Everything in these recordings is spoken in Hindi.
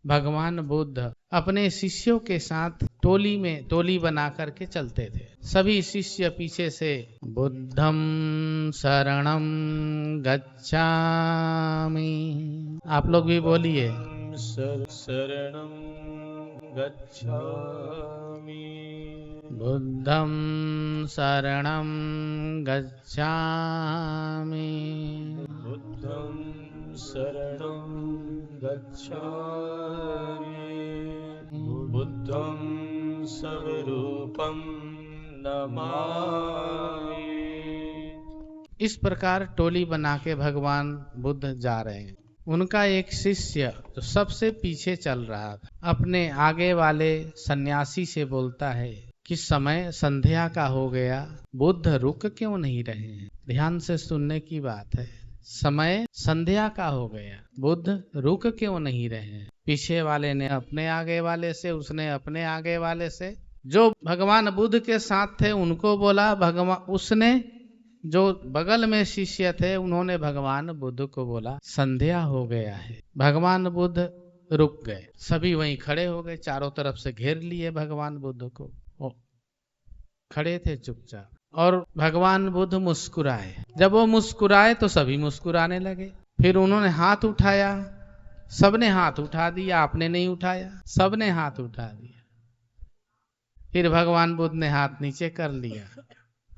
भगवान बुद्ध अपने शिष्यों के साथ टोली बना करके चलते थे। सभी शिष्य पीछे से बुद्धं शरणं गच्छामि, आप लोग भी बोलिए, शरणं गच्छामि, बुद्धं शरणं गच्छामि, बुद्धं शरणं गच्छामि, बुद्धं स्वरूपं नमामि। इस प्रकार टोली बना के भगवान बुद्ध जा रहे हैं। उनका एक शिष्य जो सबसे पीछे चल रहा था, अपने आगे वाले सन्यासी से बोलता है कि समय संध्या का हो गया, बुद्ध रुक क्यों नहीं रहे हैं। ध्यान से सुनने की बात है। समय संध्या का हो गया, बुद्ध रुक क्यों नहीं रहे हैं। पीछे वाले ने अपने आगे वाले से, उसने अपने आगे वाले से, जो भगवान बुद्ध के साथ थे उनको बोला, उसने जो बगल में शिष्य थे उन्होंने भगवान बुद्ध को बोला संध्या हो गया है। भगवान बुद्ध रुक गए, सभी वहीं खड़े हो गए, चारों तरफ से घेर लिए भगवान बुद्ध को। वो खड़े थे चुपचाप, और भगवान बुद्ध मुस्कुराए। जब वो मुस्कुराए तो सभी मुस्कुराने लगे। फिर उन्होंने हाथ उठाया, सबने हाथ उठा दिया, आपने नहीं उठाया, सबने हाथ उठा दिया। फिर भगवान बुद्ध ने हाथ नीचे कर लिया,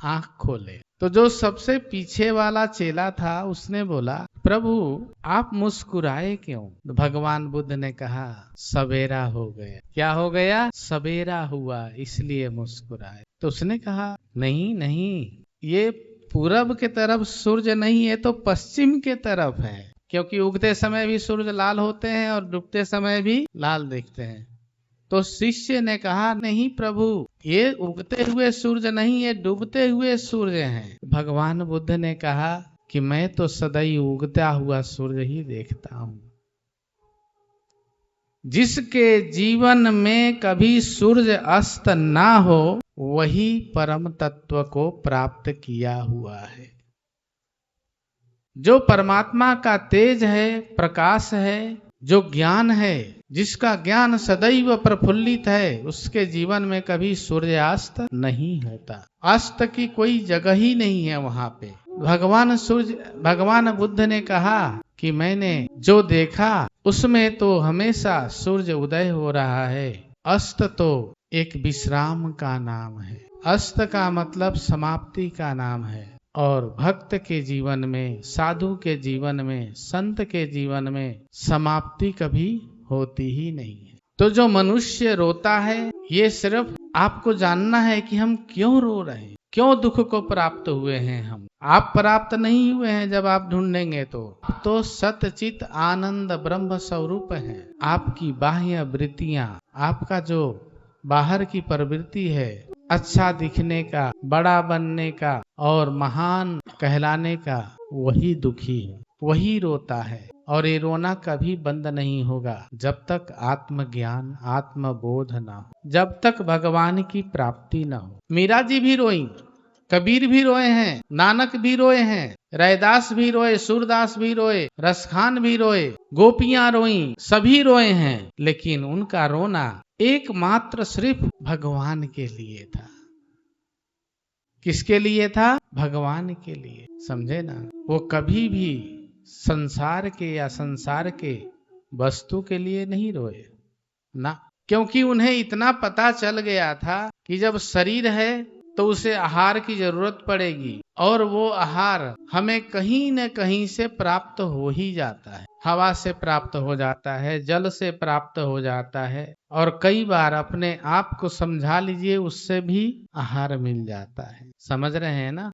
आंख खोले तो जो सबसे पीछे वाला चेला था उसने बोला, प्रभु आप मुस्कुराए क्यों। तो भगवान बुद्ध ने कहा सवेरा हो गया। क्या हो गया? सवेरा हुआ इसलिए मुस्कुराए। तो उसने कहा नहीं नहीं, ये पूरब के तरफ सूरज नहीं है तो पश्चिम के तरफ है, क्योंकि उगते समय भी सूरज लाल होते हैं और डूबते समय भी लाल दिखते हैं। तो शिष्य ने कहा नहीं प्रभु, ये उगते हुए सूर्य नहीं, ये डूबते हुए सूर्य हैं। भगवान बुद्ध ने कहा कि मैं तो सदैव उगता हुआ सूर्य ही देखता हूं। जिसके जीवन में कभी सूर्य अस्त ना हो वही परम तत्व को प्राप्त किया हुआ है। जो परमात्मा का तेज है, प्रकाश है, जो ज्ञान है, जिसका ज्ञान सदैव प्रफुल्लित है, उसके जीवन में कभी सूर्यास्त नहीं होता। अस्त की कोई जगह ही नहीं है वहां पे। भगवान बुद्ध ने कहा कि मैंने जो देखा उसमें तो हमेशा सूर्य उदय हो रहा है। अस्त तो एक विश्राम का नाम है। अस्त का मतलब समाप्ति का नाम है। और भक्त के जीवन में, साधु के जीवन में, संत के जीवन में समाप्ति कभी होती ही नहीं है। तो जो मनुष्य रोता है, ये सिर्फ आपको जानना है कि हम क्यों रो रहे हैं, क्यों दुख को प्राप्त हुए हैं। हम आप प्राप्त नहीं हुए हैं। जब आप ढूंढेंगे तो सतचित आनंद ब्रह्म स्वरूप है। आपकी बाह्य वृत्तियां, आपका जो बाहर की प्रवृत्ति है, अच्छा दिखने का, बड़ा बनने का और महान कहलाने का, वही दुखी है, वही रोता है। और ये रोना कभी बंद नहीं होगा जब तक आत्मज्ञान, आत्मबोध ना हो, जब तक भगवान की प्राप्ति ना हो। मीरा जी भी रोई, कबीर भी रोए हैं, नानक भी रोए हैं, रैदास भी रोए, सूरदास भी रोए, रसखान भी रोए, गोपियां रोई, सभी रोए हैं। लेकिन उनका रोना एकमात्र सिर्फ भगवान के लिए था। किसके लिए था? भगवान के लिए। समझे ना? वो कभी भी संसार के या संसार के वस्तु के लिए नहीं रोए ना, क्योंकि उन्हें इतना पता चल गया था कि जब शरीर है तो उसे आहार की जरूरत पड़ेगी, और वो आहार हमें कहीं न कहीं से प्राप्त हो ही जाता है। हवा से प्राप्त हो जाता है, जल से प्राप्त हो जाता है, और कई बार अपने आप को समझा लीजिए उससे भी आहार मिल जाता है। समझ रहे हैं ना?